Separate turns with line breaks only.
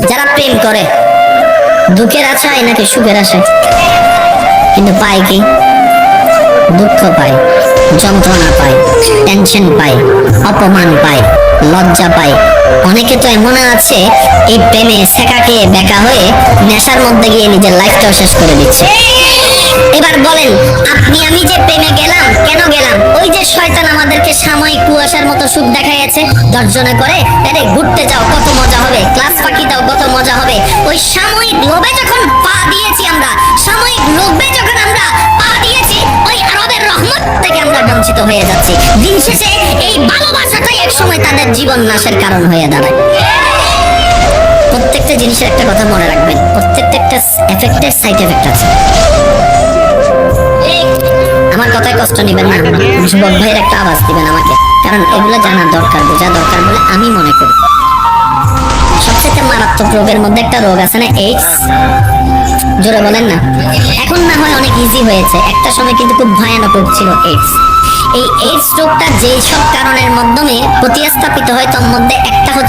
যারা প্রেম করে দুঃখের আশায় নাকি সুখের আশায়, কিন্তু পায় কি? দুঃখ পায়, যন্ত্রণা পায়, টেনশন পায়, অপমান পায়, লজ্জা পায়। অনেকে তো এমন আছে এই প্রেমে সেকা খেয়ে বেকা হয়ে নেশার মধ্যে গিয়ে নিজের লাইফটাও শেষ করে দিচ্ছে। এবার বলেন আপনি আমি যে প্রেমে গেলাম, কেন গেলাম? ওই যে শয়তান আমাদেরকে সাময়িক কুয়াশার মতো সুখ দেখাইছে, দর্জনে করে আরে ঘুরতে যাও কত মজা হবে, ক্লাস ফাঁকি দাও কত মজা হবে। ওই সাময়িক লোভে যখন পা দিয়েছি আমরা, সাময়িক লোভে যখন আমরা পা দিয়েছি, ওই আরবের রহমত থেকে আমরা বঞ্চিত হয়ে যাচ্ছি। দিন শেষে এই ভালোবাসাটাই একসময় তাদের জীবন নাশের কারণ হয়ে দাঁড়ায়। প্রত্যেকটা জিনিসের একটা কথা মনে রাখবেন, প্রত্যেকটা একটা এফেক্টের সাইড এফেক্ট আছে। আমার কথায় কষ্ট নেবেন না, যুবক ভাইয়ের একটা আওয়াজ দিবেন আমাকে, কারণ এগুলো জানা দরকার, বোঝা দরকার বলে আমি মনে করি। সবচেয়ে মারাত্মক রোগের মধ্যে একটা রোগ আছে না, এইডস। জোরে বলেন না। এখন না হয় অনেক ইজি হয়েছে, একটা সময় কিন্তু খুব ভয়ানক রোগ ছিল এইডস। এই এইডস রোগটা যেই সব কারণের মাধ্যমে প্রতিস্থাপিত হয়, তার মধ্যে একটা হচ্ছে